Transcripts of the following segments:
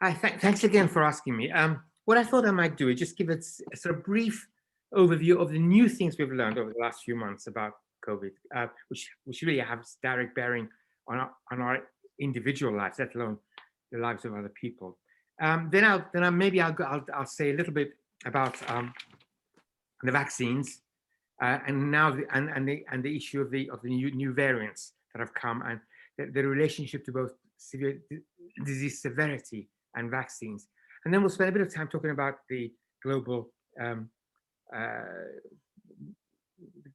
Hi, thanks again for asking me. What I thought I might do is just give a sort of brief overview of the new things we've learned over the last few months about COVID, which really have direct bearing on our individual lives, let alone the lives of other people. Maybe I'll say a little bit about the vaccines, and now the issue of the new variants that have come, and the relationship to both severe disease severity and vaccines. And then we'll spend a bit of time talking about the global uh,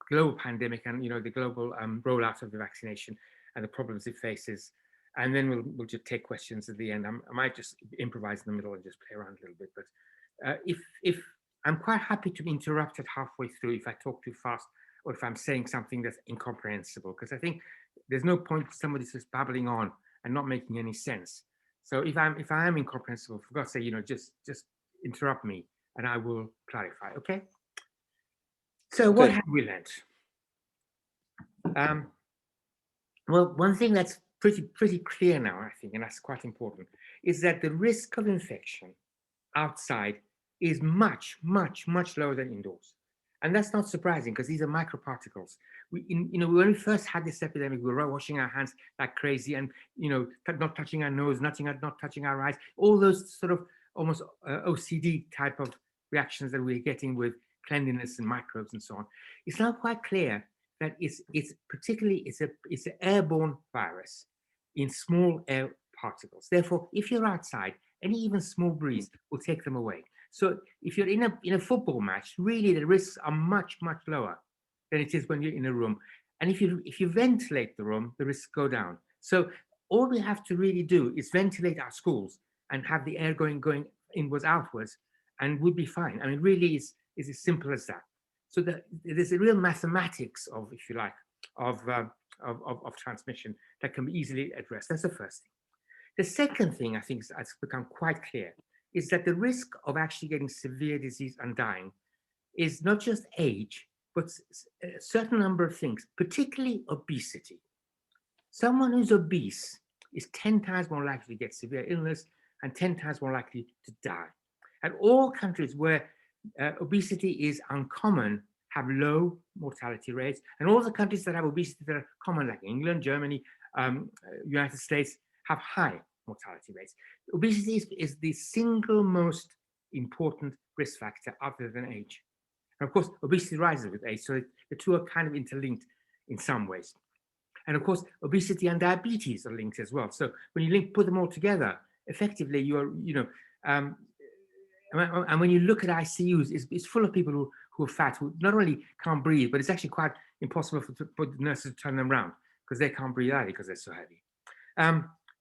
global pandemic, and the global rollout of the vaccination and the problems it faces. And then we'll just take questions at the end. I might just improvise in the middle and just play around a little bit. But if I'm quite happy to be interrupted halfway through if I talk too fast, or if I'm saying something that's incomprehensible, because I think there's no point somebody's just babbling on and not making any sense. So if I am incomprehensible, for God's sake, just interrupt me and I will clarify. Okay. So what Okay. have we learned? Um, well, one thing that's pretty clear now, I think, and that's quite important, is that the risk of infection outside is much, much, much lower than indoors. And that's not surprising, because these are microparticles. When we first had this epidemic, we were washing our hands like crazy, and not touching our nose, not touching our eyes, all those sort of almost OCD type of reactions that we're getting with cleanliness and microbes and so on. It's now quite clear that it's an airborne virus in small air particles. Therefore, if you're outside, any even small breeze will take them away. So if you're in a football match, really the risks are much, much lower than it is when you're in a room. And if you ventilate the room, the risks go down. So all we have to really do is ventilate our schools and have the air going inwards, outwards, and we'll be fine. I mean, really is as simple as that. So there's a real mathematics of, if you like, of transmission that can be easily addressed. That's the first thing. The second thing I think has become quite clear is that the risk of actually getting severe disease and dying is not just age, but a certain number of things, particularly obesity. Someone who's obese is 10 times more likely to get severe illness and 10 times more likely to die. And all countries where obesity is uncommon have low mortality rates, and all the countries that have obesity that are common, like England, Germany, United States, have high mortality rates. Obesity is the single most important risk factor other than age. And of course, obesity rises with age, so the two are kind of interlinked in some ways. And of course, obesity and diabetes are linked as well. So when you put them all together, effectively, and when you look at ICUs, it's full of people who are fat, who not only can't breathe, but it's actually quite impossible for the nurses to turn them around, because they can't breathe either because they're so heavy.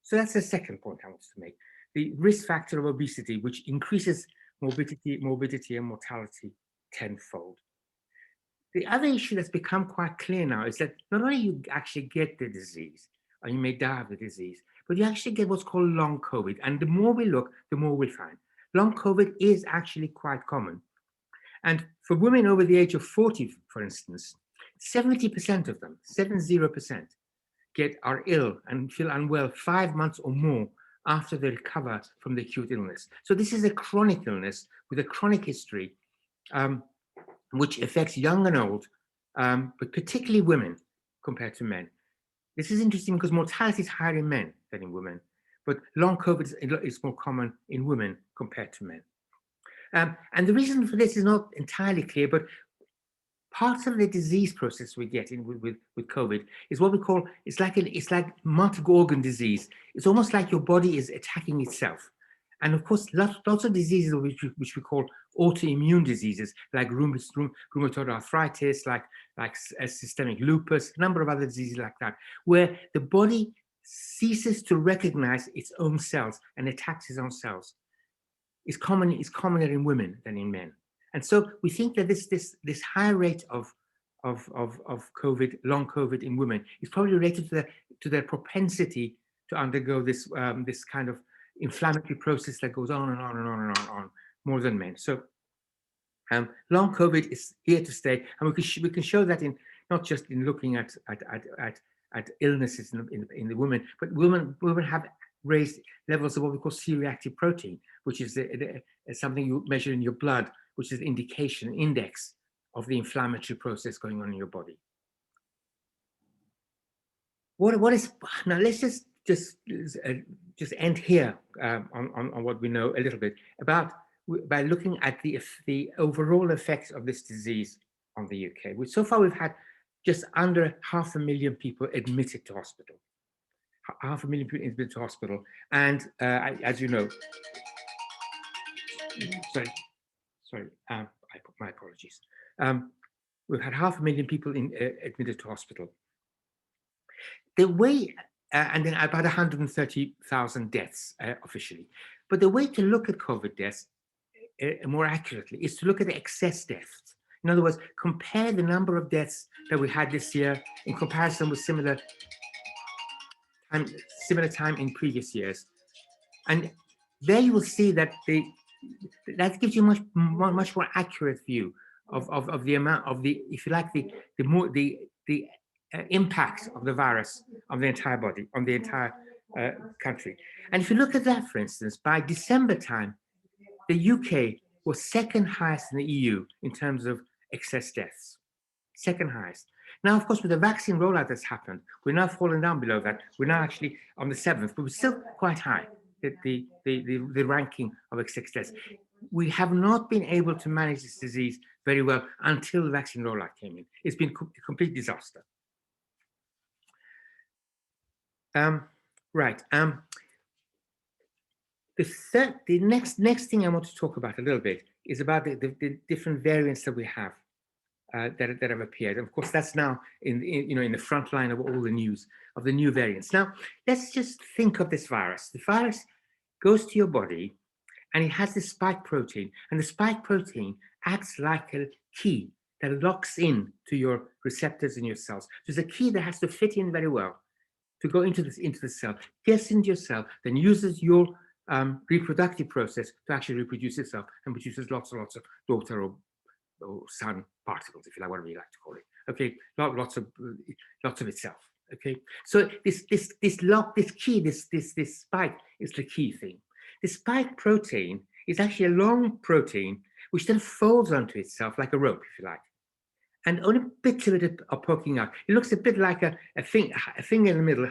So that's the second point I wanted to make. The risk factor of obesity, which increases morbidity and mortality tenfold. The other issue that's become quite clear now is that not only you actually get the disease, or you may die of the disease, but you actually get what's called long COVID. And the more we look, the more we find. Long COVID is actually quite common. And for women over the age of 40, for instance, 70% of them, 70%, are ill and feel unwell 5 months or more after they recover from the acute illness. So this is a chronic illness with a chronic history, which affects young and old, but particularly women compared to men. This is interesting because mortality is higher in men than in women, but long COVID is more common in women compared to men. And the reason for this is not entirely clear, but part of the disease process we get in with COVID is what we call, it's like multi-organ disease. It's almost like your body is attacking itself. And of course, lots of diseases which we call autoimmune diseases, like rheumatoid arthritis, like systemic lupus, a number of other diseases like that, where the body ceases to recognize its own cells and attacks its own cells. Is commoner in women than in men. And so we think that this higher rate of COVID, long COVID in women, is probably related to their propensity to undergo this kind of inflammatory process that goes on and on and on and on more than men. So long COVID is here to stay, and we can show that in not just in looking at illnesses in the women, but women have raised levels of what we call C-reactive protein, which is something you measure in your blood, which is an indication, index of the inflammatory process going on in your body. What is now? Let's just end here on what we know a little bit about by looking at the overall effects of this disease on the UK. Which so far we've had just under 500,000 people admitted to hospital. 500,000 people admitted to hospital, and as you know, my apologies. We've had 500,000 people admitted to hospital. The way, and then about 130,000 deaths officially. But the way to look at COVID deaths more accurately is to look at the excess deaths. In other words, compare the number of deaths that we had this year in comparison with similar time in previous years. And there you will see that that gives you much more accurate view of the amount of the, if you like, the impact of the virus on the entire body, on the entire country. And if you look at that, for instance, by December time, the UK was second highest in the EU in terms of excess deaths, second highest. Now, of course, with the vaccine rollout that's happened, we're now falling down below that. We're now actually on the 7th, but we're still quite high, the ranking of excess deaths. We have not been able to manage this disease very well until the vaccine rollout came in. It's been a complete disaster. Right. The next thing I want to talk about a little bit is about the different variants that we have that have appeared. Of course, that's now in the front line of all the news of the new variants. Now, let's just think of this virus. The virus goes to your body, and it has this spike protein, and the spike protein acts like a key that locks in to your receptors in your cells. There's a key that has to fit in very well to go into the cell, gets into your cell, then uses your reproductive process to actually reproduce itself and produces lots and lots of daughter or son particles, if you like, whatever you like to call it. Okay, lots of itself. Okay, so this spike is the key thing. The spike protein is actually a long protein which then folds onto itself like a rope, if you like, and only bits of it are poking out. It looks a bit like a finger in the middle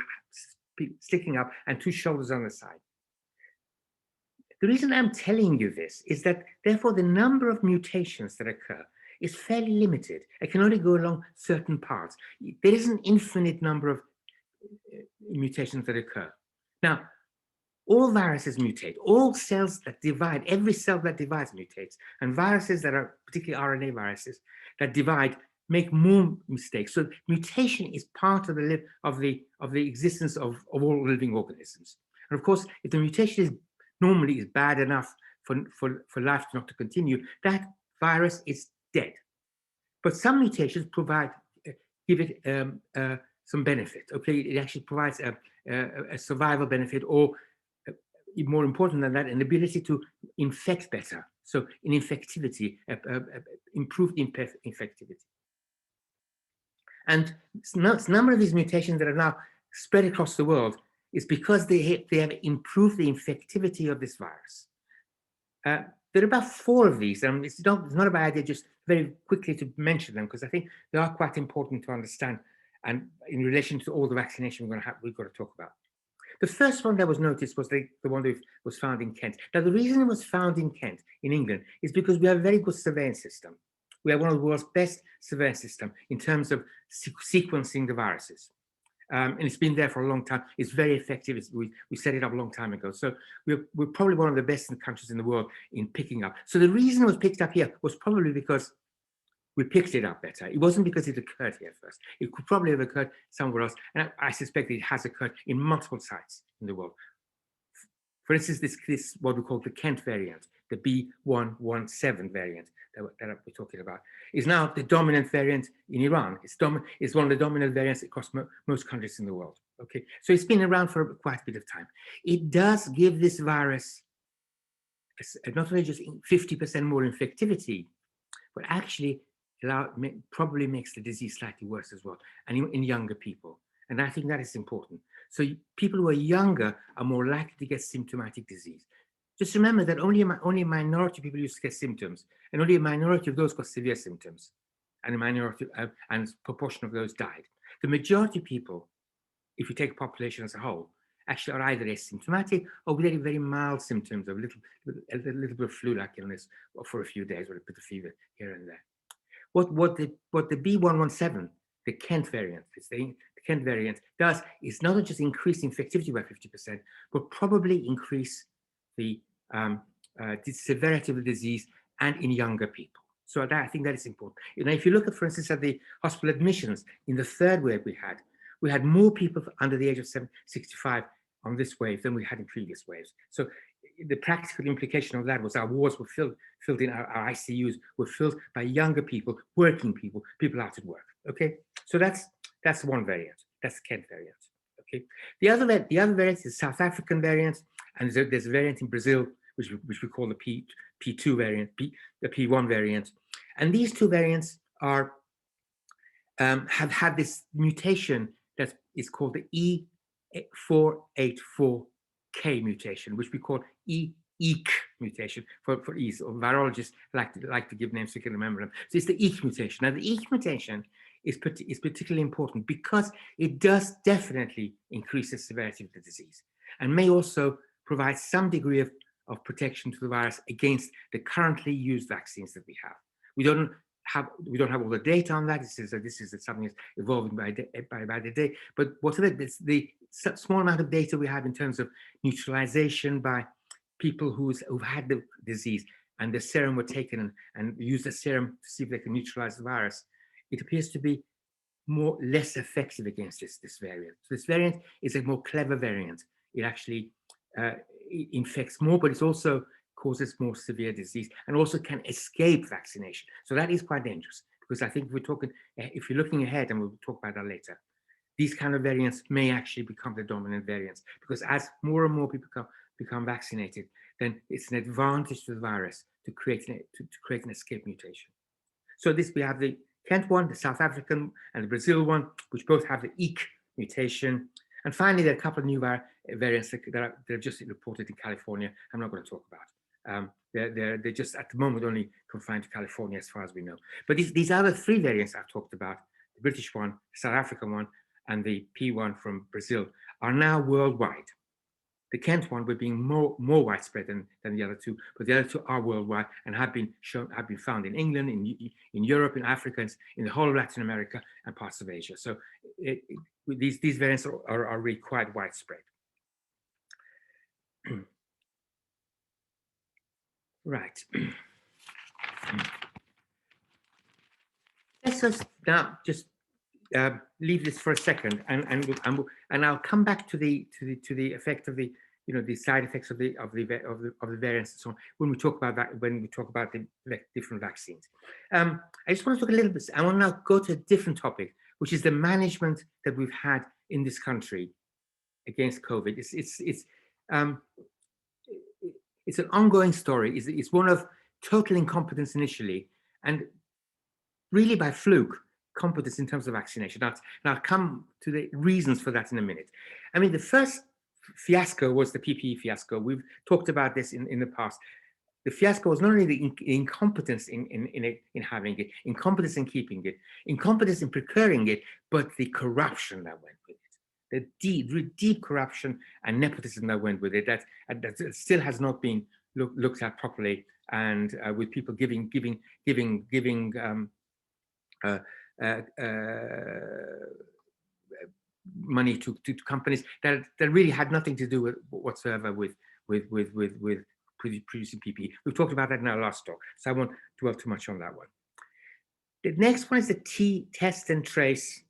sticking up and two shoulders on the side. The reason I'm telling you this is that, therefore, the number of mutations that occur is fairly limited. It can only go along certain paths. There is an infinite number of mutations that occur. Now, all viruses mutate. All cells that divide, every cell that divides mutates. And viruses that are, particularly RNA viruses, that divide make more mistakes. So mutation is part of the existence of all living organisms. And of course, if the mutation normally is bad enough for life not to continue, that virus is dead. But some mutations give it some benefit. Okay, it actually provides a survival benefit, or more important than that, an ability to infect better. So in infectivity, improved infectivity. And a number of these mutations that are now spread across the world is because they have improved the infectivity of this virus. There are about 4 of these, and it's not a bad idea just very quickly to mention them, because I think they are quite important to understand, and in relation to all the vaccination we've got to talk about. The first one that was noticed was the one that was found in Kent. Now, the reason it was found in Kent, in England, is because we have a very good surveillance system. We have one of the world's best surveillance systems in terms of sequencing the viruses. And it's been there for a long time. It's very effective. We set it up a long time ago. So we're probably one of the best countries in the world in picking up. So the reason it was picked up here was probably because we picked it up better. It wasn't because it occurred here first. It could probably have occurred somewhere else. And I suspect it has occurred in multiple sites in the world. For instance, this what we call the Kent variant, the B117 variant that we're talking about, is now the dominant variant in Iran. It's one of the dominant variants across most countries in the world. Okay, so it's been around for quite a bit of time. It does give this virus not only just 50% more infectivity, but actually probably makes the disease slightly worse as well, and in younger people. And I think that is important. So people who are younger are more likely to get symptomatic disease. Just remember that only a minority of people used to get symptoms, and only a minority of those got severe symptoms, and a minority and proportion of those died. The majority of people, if you take a population as a whole, actually are either asymptomatic or very, very mild symptoms of a little bit of flu-like illness for a few days, or a bit of fever here and there. What the B117, the Kent variant, the Kent variant does is not just increase infectivity by 50%, but probably increase the severity of the disease, and in younger people. So I think that is important. You know, if you look at, for instance, at the hospital admissions in the third wave we had more people under the age of 65 on this wave than we had in previous waves. So the practical implication of that was our wards were filled in, our ICUs were filled by younger people, working people, people out at work. Okay, so that's one variant. That's the Kent variant. Okay, the other variant is the South African variant, and there's a variant in Brazil which we call the P2 variant, the P1 variant, and these two variants are have had this mutation that is called the E484K mutation, which we call EEK mutation for ease. Or virologists like to give names so you can remember them. So it's the EEK mutation. Now the EEK mutation is particularly important because it does definitely increase the severity of the disease, and may also provide some degree of protection to the virus against the currently used vaccines that we have. We don't have all the data on that. This is something that's evolving by the day. But whatever the small amount of data we have in terms of neutralization by people who've had the disease, and the serum were taken and used the serum to see if they can neutralize the virus, it appears to be less effective against this variant. So this variant is a more clever variant. It actually it infects more, but it also causes more severe disease and also can escape vaccination. So that is quite dangerous, because I think if you're looking ahead, and we'll talk about that later, these kind of variants may actually become the dominant variants, because as more and more people become vaccinated, then it's an advantage to the virus to create an escape mutation. So we have the Kent one, the South African, and the Brazil one, which both have the EEK mutation. And finally, there are a couple of new variants that are just reported in California. I'm not going to talk about. They're just at the moment only confined to California, as far as we know. But these other three variants I've talked about, the British one, the South African one, and the P1 from Brazil, are now worldwide. The Kent one will be more widespread than the other two, but the other two are worldwide and have been found in England, in Europe, in Africa, in the whole of Latin America, and parts of Asia. So these variants are really quite widespread. Right. Let's just now just leave this for a second, and I'll come back to the effect of the side effects of the variants and so on when we talk about that, when we talk about the different vaccines. I just want to talk a little bit. I want to now go to a different topic, which is the management that we've had in this country against COVID. It's an ongoing story. It's one of total incompetence initially, and really by fluke, competence in terms of vaccination. Now I'll come to the reasons for that in a minute. I mean, the first fiasco was the PPE fiasco. We've talked about this in the past. The fiasco was not only the incompetence in having it, incompetence in keeping it, incompetence in procuring it, but the corruption that went with it. The deep corruption and nepotism that went with it, that still has not been looked at properly, and with people giving money to companies that really had nothing to do whatsoever with producing PPE. We've talked about that in our last talk, so I won't dwell too much on that one. The next one is the test and trace,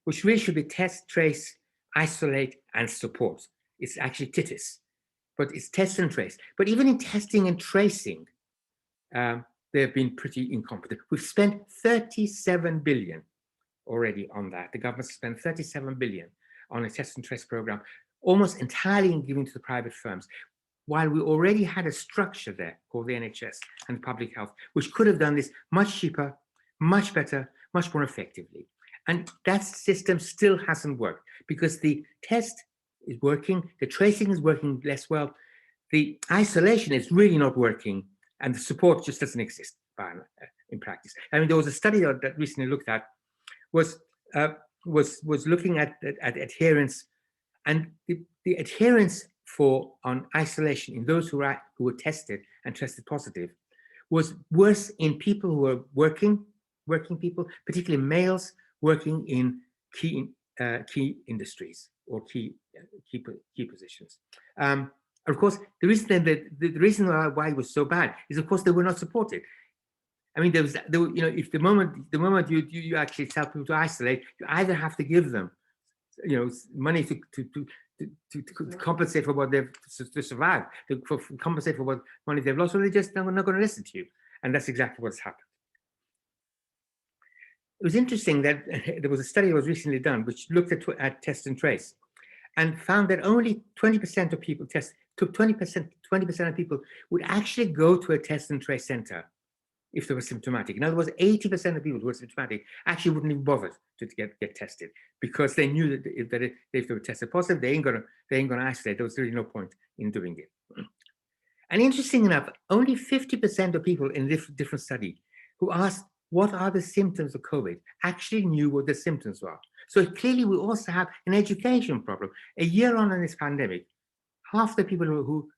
which really should be test, trace, isolate, and support. It's actually TITIS, but it's test and trace. But even in testing and tracing, they've been pretty incompetent. We've spent 37 billion already on that. The government spent 37 billion on a test and trace program, almost entirely given to the private firms, while we already had a structure there called the NHS and public health, which could have done this much cheaper, much better, much more effectively. And that system still hasn't worked, because the test is working, the tracing is working less well, the isolation is really not working, and the support just doesn't exist in practice. I mean, there was a study that recently looked at was looking at adherence, and the adherence on isolation in those who were tested and tested positive was worse in people who were working people, particularly males working in key industries or key positions. Of course, the reason why it was so bad is, of course, they were not supported. I mean, if the moment you actually tell people to isolate, you either have to give them, money to compensate for what they've to survive, to compensate for what money they've lost, or they just not going to listen to you, and that's exactly what's happened. It was interesting that there was a study that was recently done which looked at test and trace, and found that only 20% of people 20% of people would actually go to a test and trace center if they were symptomatic. In other words, 80% of people who were symptomatic actually wouldn't even bother to get tested, because they knew that if they were tested positive, they ain't gonna isolate. There was really no point in doing it. And interesting enough, only 50% of people in this different study who asked what are the symptoms of COVID actually knew what the symptoms were. So clearly we also have an education problem. A year on in this pandemic, half the people who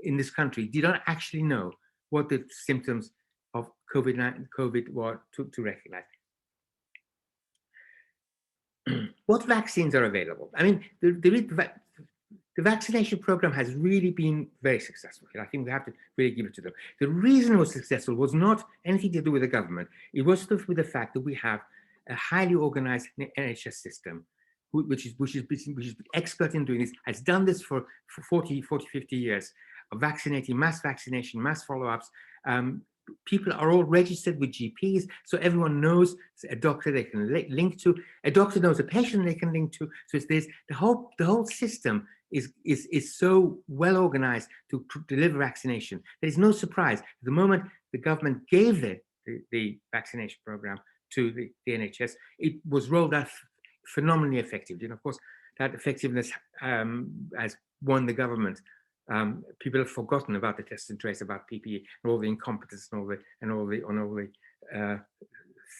in this country did not actually know what the symptoms of COVID were to recognize. What vaccines are available? I mean, the vaccination program has really been very successful. I think we have to really give it to them. The reason it was successful was not anything to do with the government. It was to do with the fact that we have a highly organized NHS system, which is expert in doing this, has done this for 40, 50 years, of vaccinating, mass vaccination, mass follow-ups. People are all registered with GPs, so everyone knows a doctor they can link to. A doctor knows a patient they can link to. So there's the whole system is so well organized to deliver vaccination. There is no surprise. The moment the government gave the vaccination program to the NHS, it was rolled out phenomenally effectively. And of course, that effectiveness has won the government. People have forgotten about the test and trace, about PPE, and all the incompetence and all the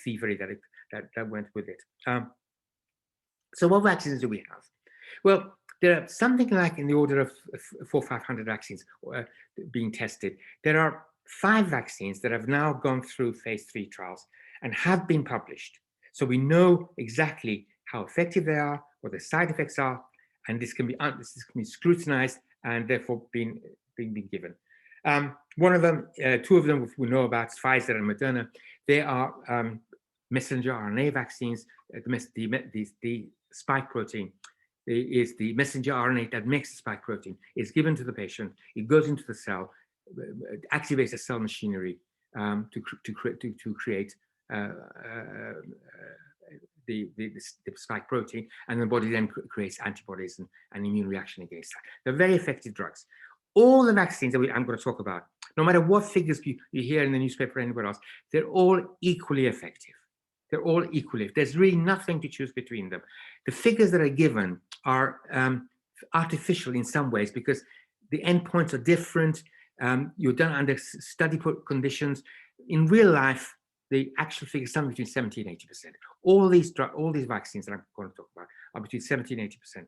thievery that went with it. So what vaccines do we have? Well, there are something like in the order of 400 or 500 vaccines being tested. There are 5 vaccines that have now gone through phase 3 trials and have been published. So we know exactly how effective they are, what the side effects are, and this can be scrutinized and therefore being given. One of them, 2 of them we know about, Pfizer and Moderna. They are messenger RNA vaccines. The spike protein is the messenger RNA that makes the spike protein. It's given to the patient. It goes into the cell, activates the cell machinery to create the spike protein, and the body then creates antibodies and immune reaction against that. They're very effective drugs. All the vaccines that I'm going to talk about, no matter what figures you hear in the newspaper or anywhere else, they're all equally effective. They're all equally. There's really nothing to choose between them. The figures that are given are artificial in some ways because the endpoints are different. You're done under study conditions. In real life, the actual figure is somewhere between 70 and 80%. All these vaccines that I'm going to talk about are between 70 and 80%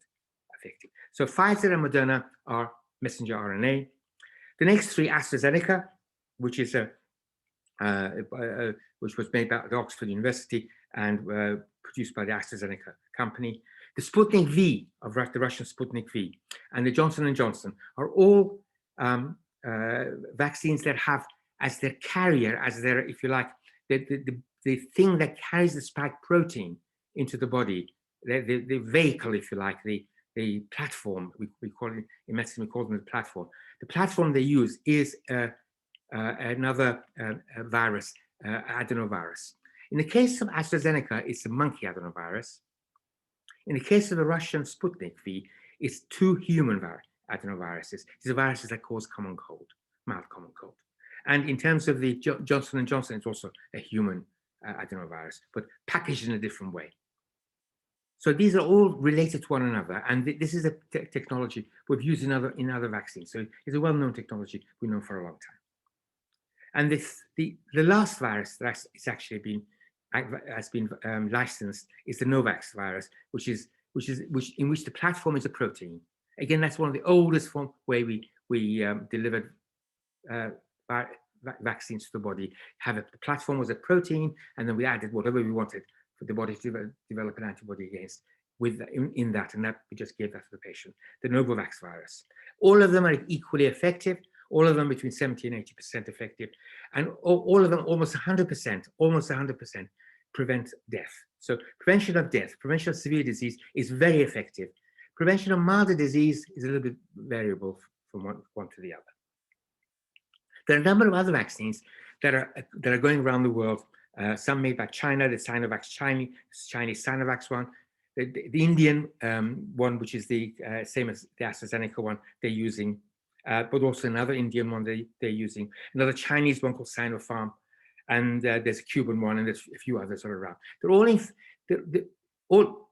effective. So Pfizer and Moderna are messenger RNA. The next 3, AstraZeneca, which is which was made by the Oxford University and produced by the AstraZeneca company. The Sputnik V of the Russian Sputnik V and the Johnson & Johnson are all vaccines that have as their carrier, as their, if you like, the thing that carries the spike protein into the body, the vehicle, if you like, the platform, we call it, in medicine we call them the platform. The platform they use is another virus, adenovirus. In the case of AstraZeneca, it's a monkey adenovirus. In the case of the Russian Sputnik V, it's 2 human adenoviruses. These are viruses that cause common cold, mild common cold. And in terms of the Johnson & Johnson, it's also a human adenovirus, but packaged in a different way. So these are all related to one another, and this is a technology we've used in other vaccines. So it's a well-known technology we know for a long time. And the last virus that has actually been licensed is the Novavax virus, which in which the platform is a protein. Again, that's one of the oldest way we delivered vaccines to the body. The platform was a protein, and then we added whatever we wanted for the body to develop an antibody against in that, and that we just gave that to the patient. The Novavax virus. All of them are equally effective. All of them between 70 and 80% effective, and all of them almost 100% prevent death. So prevention of death, prevention of severe disease is very effective. Prevention of milder disease is a little bit variable from one to the other. There are a number of other vaccines that are going around the world. Some made by China, the Sinovac Chinese Sinovac one, the Indian one, which is the same as the AstraZeneca one they're using, but also another Indian one they're using, another Chinese one called Sinopharm, and there's a Cuban one, and there's a few others around. They're all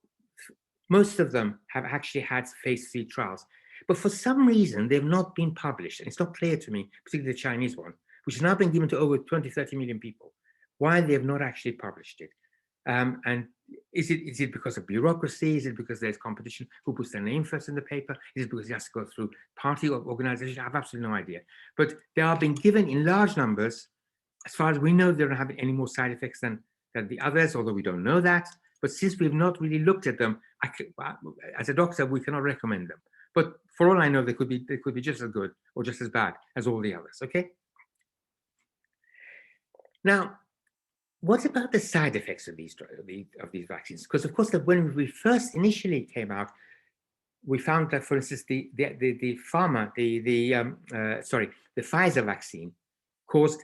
most of them have actually had phase 3 trials, but for some reason they've not been published, and it's not clear to me, particularly the Chinese one, which has now been given to over 20-30 million people, why they have not actually published it. And is it because of bureaucracy? Is it because there's competition? Who puts their name first in the paper? Is it because it has to go through party or organization? I have absolutely no idea. But they are being given in large numbers. As far as we know, they don't have any more side effects than the others, although we don't know that. But since we've not really looked at them, as a doctor, we cannot recommend them. But for all I know, they could be just as good or just as bad as all the others. Okay. Now, what about the side effects of these vaccines? Because of course, when we first initially came out, we found that, for instance, the Pfizer vaccine caused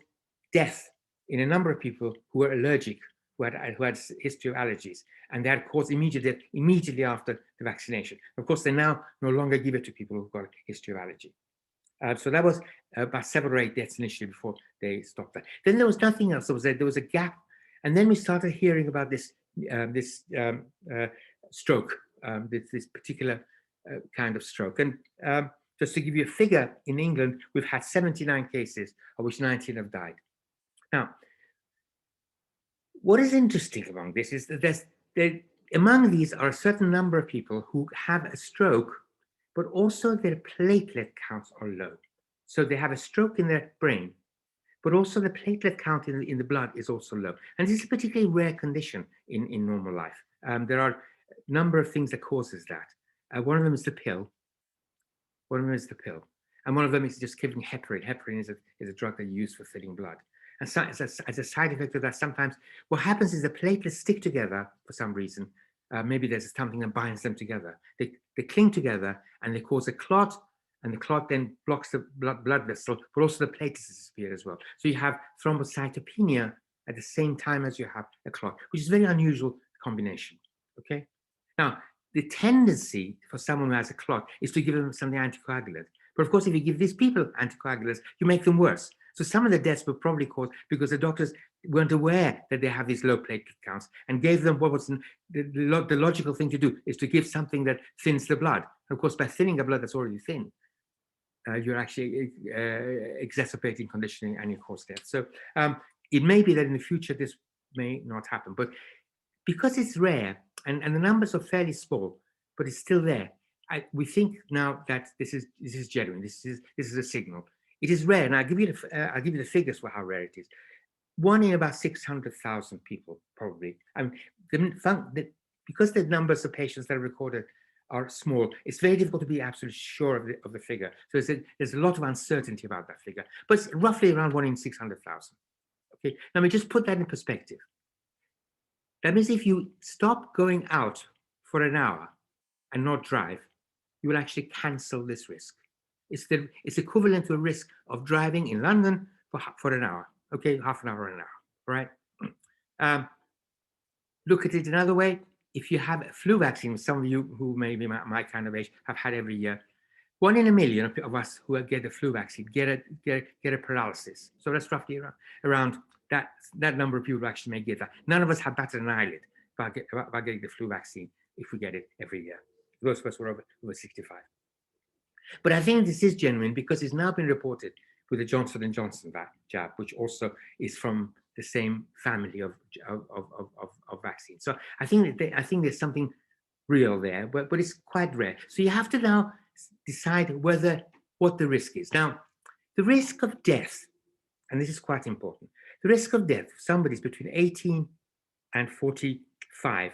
death in a number of people who were allergic, who had a history of allergies, and they had caused immediate death immediately after the vaccination. Of course, they now no longer give it to people who've got a history of allergy. So that was about 7 or 8 deaths initially before they stopped that. Then there was nothing else. There was a gap. And then we started hearing about this stroke, this particular kind of stroke. And just to give you a figure, in England, we've had 79 cases, of which 19 have died. Now, what is interesting among this is that among these are a certain number of people who have a stroke, but also their platelet counts are low. So they have a stroke in their brain, but also the platelet count in the blood is also low. And this is a particularly rare condition in normal life. There are a number of things that causes that. One of them is the pill. And one of them is just giving heparin. Heparin is a drug they use for filling blood. And so, as a side effect of that, sometimes what happens is the platelets stick together for some reason. Maybe there's something that binds them together. They cling together and they cause a clot, and the clot then blocks the blood vessel, but also the platelets disappear as well. So you have thrombocytopenia at the same time as you have a clot, which is a very unusual combination. Okay. Now, the tendency for someone who has a clot is to give them something anticoagulant. But of course, if you give these people anticoagulants, you make them worse. So some of the deaths were probably caused because the doctors weren't aware that they have these low platelet counts and gave them what was the logical thing to do, is to give something that thins the blood. And of course, by thinning a blood that's already thin, you're actually exacerbating conditioning and you cause death. So it may be that in the future this may not happen, but because it's rare and the numbers are fairly small, but it's still there, we think now that this is genuine. This is a signal. It is rare, and I'll give you the figures for how rare it is. 1 in about 600,000 people, probably. Because the numbers of patients that are recorded are small, it's very difficult to be absolutely sure of the figure. So there's a lot of uncertainty about that figure, but it's roughly around 1 in 600,000. Okay, now we just put that in perspective. That means if you stop going out for an hour and not drive, you will actually cancel this risk. It's equivalent to a risk of driving in London for an hour. Okay, half an hour or an hour, right? Look at it another way. If you have a flu vaccine, some of you who may be my kind of age have had every year, 1 in a million of us who get the flu vaccine get a paralysis. So that's roughly around that number of people who actually may get that. None of us have batted an eyelid about getting the flu vaccine if we get it every year. Those of us who are over 65. But I think this is genuine because it's now been reported with the Johnson & Johnson jab, which also is from the same family of vaccines. So I think there's something real there, but it's quite rare. So you have to now decide what the risk is. Now, the risk of death, and this is quite important, the risk of death for somebody is between 18 and 45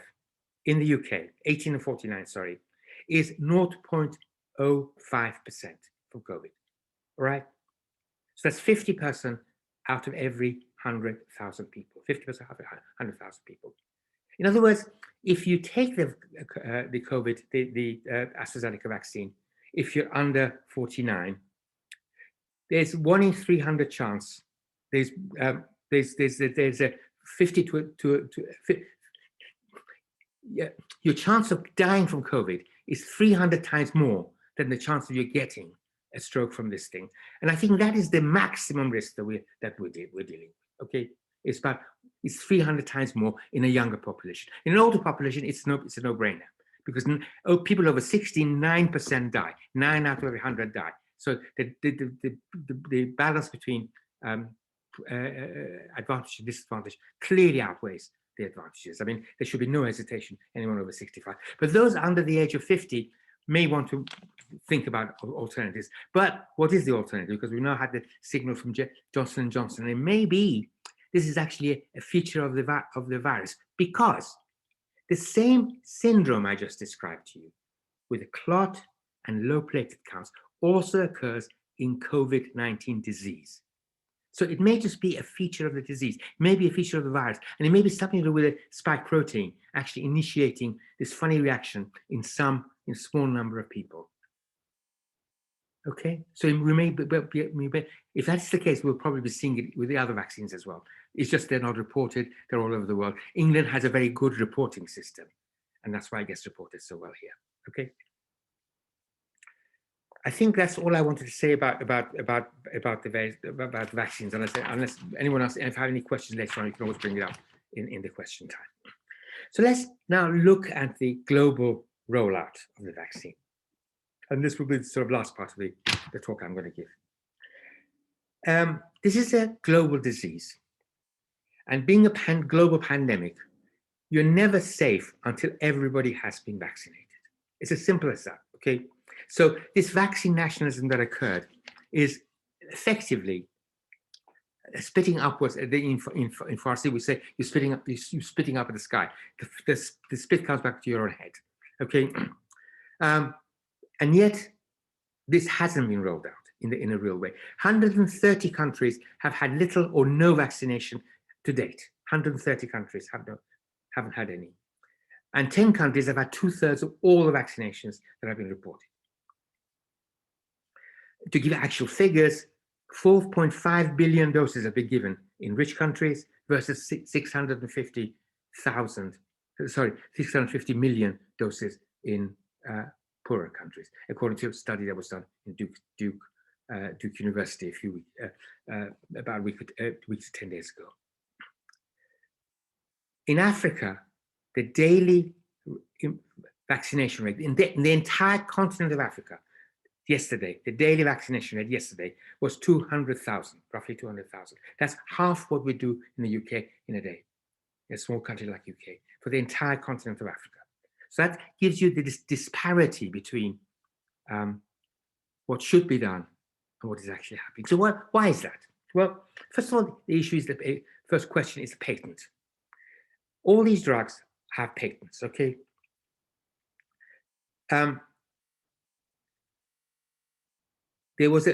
in the UK, 18 and 49, sorry, is 0.05% from COVID, all right? So that's 50% out of every 100,000 people, 50% out of 100,000 people. In other words, if you take the COVID, the AstraZeneca vaccine, if you're under 49, there's 1 in 300 chance. There's a 50 your chance of dying from COVID is 300 times more than the chance of you getting a stroke from this thing. And I think that is the maximum risk that we're dealing with. Okay, it's 300 times more in a younger population. In an older population, it's a no-brainer because people over 69% die. 9 out of every 100 die. So the balance between advantage and disadvantage clearly outweighs the advantages. I mean, there should be no hesitation, anyone over 65. But those under the age of 50 may want to think about alternatives. But what is the alternative? Because we now had the signal from Johnson & Johnson. And maybe this is actually a feature of the virus, because the same syndrome I just described to you with a clot and low platelet counts also occurs in COVID-19 disease. So it may just be a feature of the disease, maybe a feature of the virus, and it may be something to do with a spike protein actually initiating this funny reaction in a small number of people. Okay, so we may, if that's the case, we'll probably be seeing it with the other vaccines as well. It's just they're not reported, they're all over the world. England has a very good reporting system, and that's why it gets reported so well here. Okay. I think that's all I wanted to say about the vaccines. Unless anyone else, if I have any questions later on, you can always bring it up in the question time. So let's now look at the global rollout of the vaccine. And this will be the sort of last part of the talk I'm going to give. This is a global disease. And being a global pandemic, you're never safe until everybody has been vaccinated. It's as simple as that, okay? So this vaccine nationalism that occurred is effectively spitting upwards. In Farsi, we say you're spitting up at the sky. The spit comes back to your own head, okay? And yet, this hasn't been rolled out in a real way. 130 countries have had little or no vaccination to date. 130 countries haven't had any. And 10 countries have had 2/3 of all the vaccinations that have been reported. To give actual figures, 4.5 billion doses have been given in rich countries versus 650 million doses in poorer countries, according to a study that was done in Duke University about a week to 10 days ago. In Africa, the daily vaccination rate in the entire continent of Africa yesterday, the daily vaccination rate yesterday was 200,000, roughly 200,000. That's half what we do in the UK in a day, in a small country like UK, for the entire continent of Africa. So that gives you this disparity between what should be done and what is actually happening. So why is that? Well, first of all, the issue is first question is patent. All these drugs have patents, okay? There was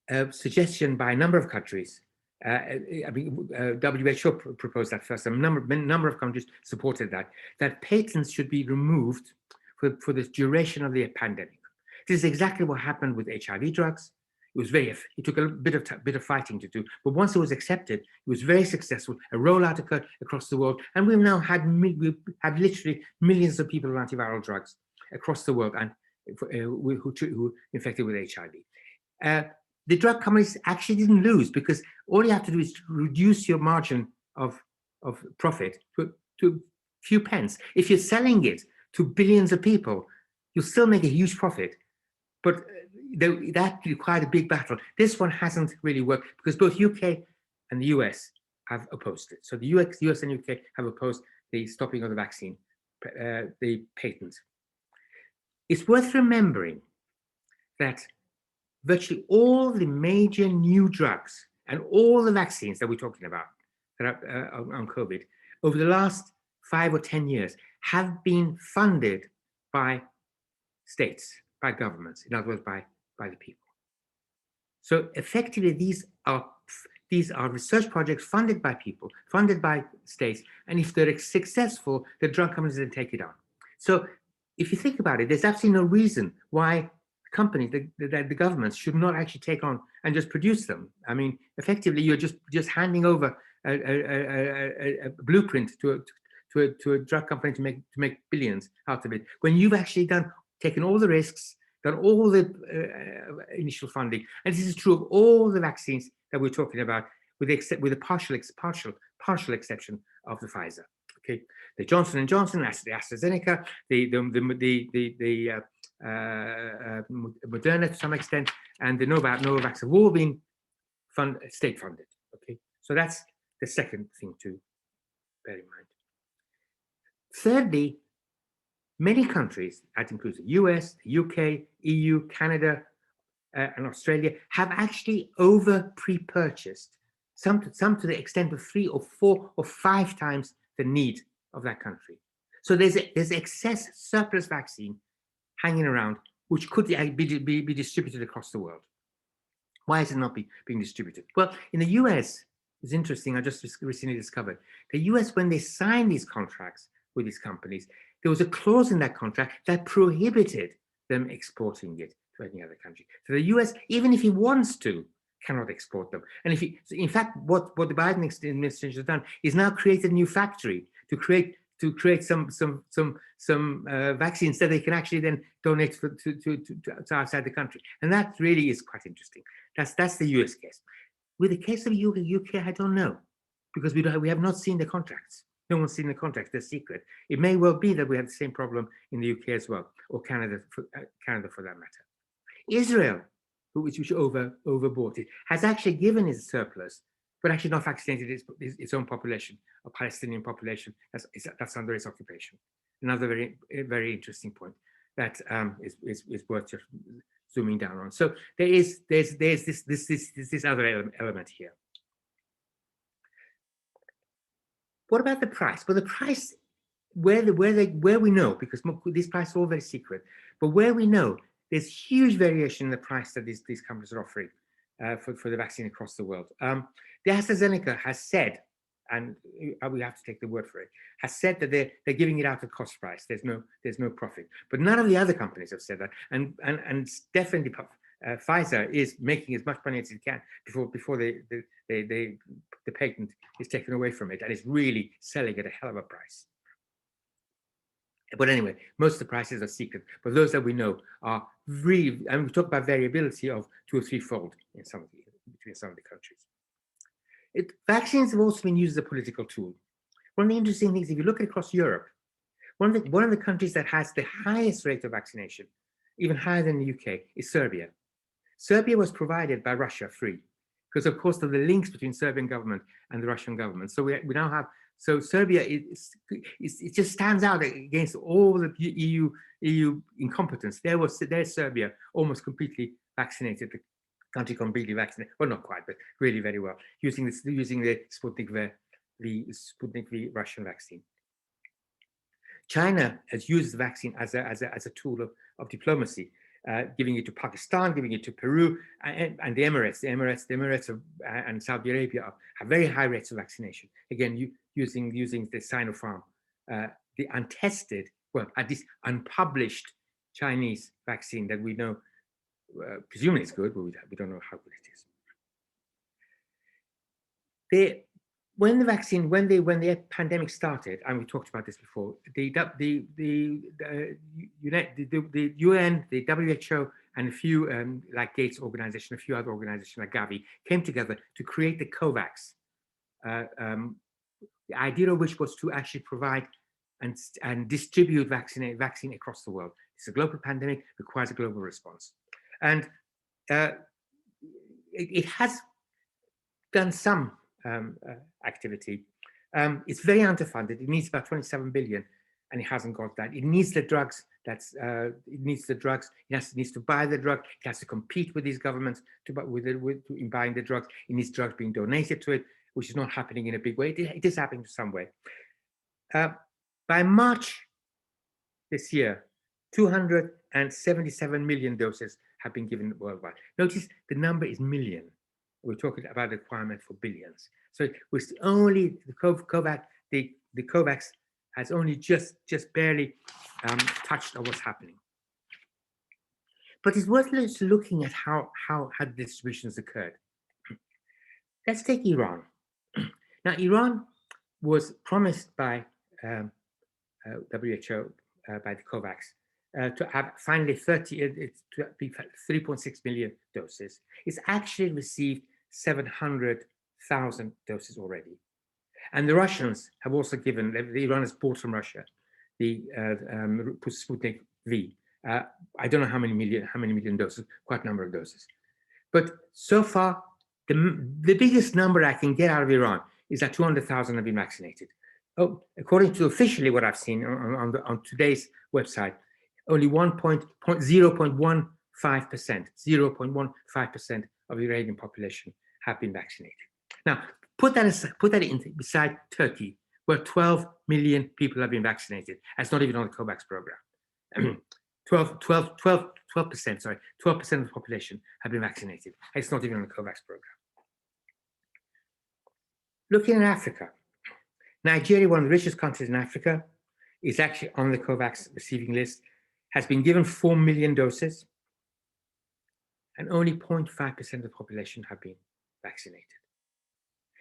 a suggestion by a number of countries. WHO proposed that first. A number of countries supported that patents should be removed for the duration of the pandemic. This is exactly what happened with HIV drugs. It took a bit of fighting to do, but once it was accepted, it was very successful. A rollout occurred across the world, and we've now had literally millions of people on antiviral drugs across the world, and who infected with HIV. The drug companies actually didn't lose, because all you have to do is to reduce your margin of profit to few pence. If you're selling it to billions of people, you'll still make a huge profit. But that required a big battle. This one hasn't really worked because both UK and the US have opposed it. So the US and UK have opposed the stopping of the vaccine, the patent. It's worth remembering that virtually all the major new drugs and all the vaccines that we're talking about that are on COVID over the last 5 or 10 years have been funded by states, by governments, in other words, by the people. So effectively, these are research projects funded by people, funded by states, and if they're successful, the drug companies then take it on. So if you think about it, there's absolutely no reason why companies, the governments, should not actually take on and just produce them. I mean, effectively, you're just handing over a blueprint to a drug company to make billions out of it, when you've actually taken all the risks, done all the initial funding, and this is true of all the vaccines that we're talking about, with a partial exception of the Pfizer. Okay, the Johnson & Johnson, the AstraZeneca, the Moderna to some extent, and the Novavax have all been state funded. Okay, so that's the second thing to bear in mind. Thirdly, many countries, that includes the US, the UK, EU, Canada, and Australia, have actually over pre-purchased, some to the extent of 3 or 4 or 5 times the need of that country. So there's excess surplus vaccine hanging around, which could be distributed across the world. Why is it not being distributed? Well, in the US, it's interesting, I just recently discovered, the US, when they signed these contracts with these companies, there was a clause in that contract that prohibited them exporting it to any other country. So the US, even if he wants to, cannot export them. And in fact, what the Biden administration has done is now create a new factory to create some vaccines that they can actually then donate to outside the country. And that really is quite interesting. That's the US case. With the case of UK, I don't know, because we have not seen the contracts. No one's seen the contracts, they're secret. It may well be that we have the same problem in the UK as well, or Canada for that matter. Israel, which overbought it, has actually given its surplus, but actually not vaccinated its own population, a Palestinian population that's under its occupation. Another very interesting point that is worth just zooming down on. So there's this other element here. What about the price? Well, the price, where we know, because these prices are all very secret, but where we know, there's huge variation in the price that these companies are offering for the vaccine across the world. The AstraZeneca has said, and we have to take the word for it, has said that they're giving it out at cost price. There's no profit. But none of the other companies have said that, and definitely Pfizer is making as much money as it can before the patent is taken away from it, and it's really selling at a hell of a price. But anyway, most of the prices are secret, but those that we know are really, and we talk about variability of 2 or 3-fold in between some of the countries. Vaccines have also been used as a political tool. One of the interesting things, if you look across Europe, one of the countries that has the highest rate of vaccination, even higher than the UK, is Serbia. Serbia was provided by Russia free, because of course of the links between Serbian government and the Russian government. So we now have, so Serbia it just stands out against all the EU incompetence. There's Serbia almost completely vaccinated, the country completely vaccinated. Well, not quite, but really very well, using the Sputnik V Russian vaccine. China has used the vaccine as a tool of diplomacy, giving it to Pakistan, giving it to Peru, and the Emirates. The Emirates and Saudi Arabia have very high rates of vaccination. Again, using the Sinopharm, the untested, well, at least unpublished Chinese vaccine that we know, presumably it's good, but we don't know how good it is. When the pandemic started, and we talked about this before, the UN, the WHO, and a few like Gates organization, a few other organizations like Gavi came together to create the COVAX. The idea of which was to actually provide and distribute vaccine across the world. It's a global pandemic, requires a global response. And it has done some activity. It's very underfunded. It needs about 27 billion, and it hasn't got that. It needs the drugs. It needs the drugs. It needs to buy the drug. It has to compete with these governments in buying the drugs. It needs drugs being donated to it, which is not happening in a big way. It is happening in some way. By March this year, 277 million doses have been given worldwide. Notice the number is million. We're talking about the requirement for billions. So with only the COVAX has only just barely touched on what's happening. But it's worth looking at how the distributions occurred. Let's take Iran. Now, Iran was promised by WHO, by the COVAX, to have finally 3.6 million doses. It's actually received 700,000 doses already. And the Russians have also given, the Iran has bought from Russia, the Sputnik V. I don't know how many million doses, quite a number of doses. But so far, the biggest number I can get out of Iran is that 200,000 have been vaccinated. Oh, according to officially what I've seen on today's website, only 0.15% of the Iranian population have been vaccinated. Now, put that beside Turkey, where 12 million people have been vaccinated. That's not even on the COVAX program. 12%, sorry, 12% of the population have been vaccinated. It's not even on the COVAX program. Looking at Africa, Nigeria, one of the richest countries in Africa, is actually on the COVAX receiving list, has been given 4 million doses, and only 0.5% of the population have been vaccinated.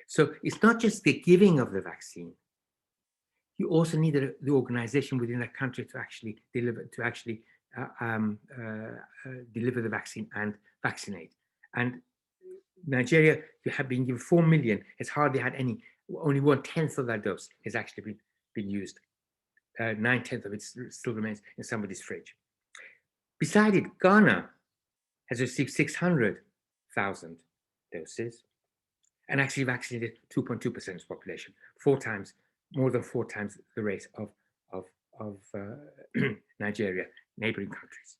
So it's not just the giving of the vaccine. You also need the organization within that country to actually deliver the vaccine and vaccinate. And Nigeria, you have been given 4 million. It's hardly had any. Only 1/10 of that dose has actually been used. 9/10 of it still remains in somebody's fridge. Beside it, Ghana has received 600,000 doses and actually vaccinated 2.2% of the population, more than four times the rate of Nigeria, neighboring countries.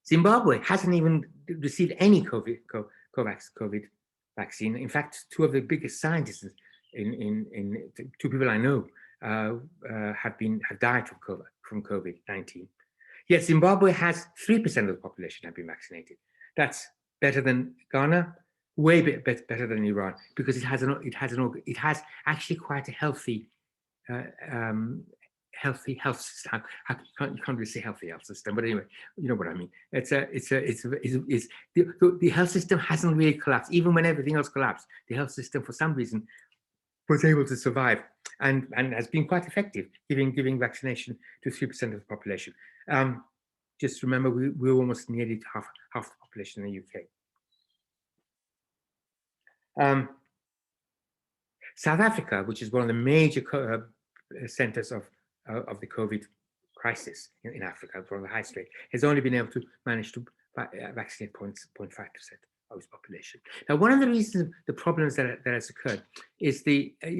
Zimbabwe hasn't even received any COVAX COVID vaccine. In fact, two of the biggest scientists, two people I know, have died from COVID-19. Yet Zimbabwe has 3% of the population have been vaccinated. That's better than Ghana, way better than Iran, because it has actually quite a healthy health system. You can't really say healthy health system, but anyway, you know what I mean. The health system hasn't really collapsed, even when everything else collapsed. The health system, for some reason, was able to survive and has been quite effective, giving vaccination to 3% of the population. Just remember, we're almost nearly half the population in the UK. South Africa, which is one of the major centers of the COVID crisis in Africa, from the high street, has only been able to manage to vaccinate 0.5% of its population. Now, one of the reasons, the problems that has occurred is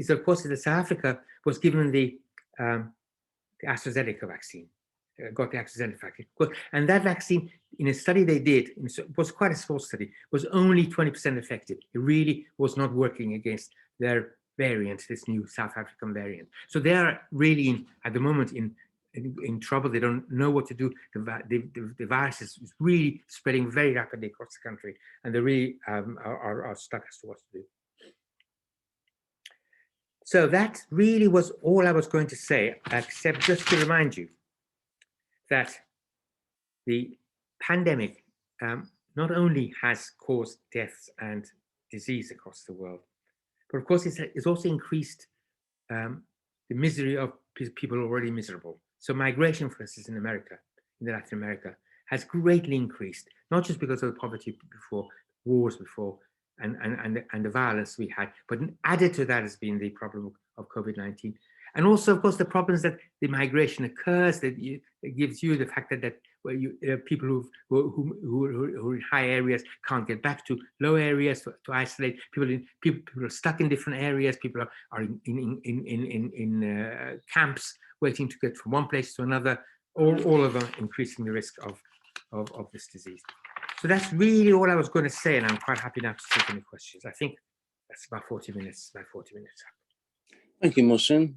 of course that South Africa was given the AstraZeneca vaccine, got the AstraZeneca vaccine, and that vaccine, in a study they did, it was quite a small study, was only 20% effective. It really was not working against their variant, this new South African variant. So they are really at the moment in trouble. They don't know what to do. The virus is really spreading very rapidly across the country, and they really are stuck as to what to do. So that really was all I was going to say, except just to remind you that the pandemic not only has caused deaths and disease across the world, but of course it's also increased the misery of people already miserable. So migration, for instance, in Latin America, has greatly increased, not just because of the poverty before, wars before, and the violence we had, but added to that has been the problem of COVID-19. And also, of course, the problems that the migration occurs, that it gives you the fact that where people who are in high areas can't get back to low areas to isolate. People are stuck in different areas. People are in camps waiting to get from one place to another. All of them increasing the risk of this disease. So that's really all I was going to say, and I'm quite happy now to take any questions. I think that's about 40 minutes. Thank you, Mohsen.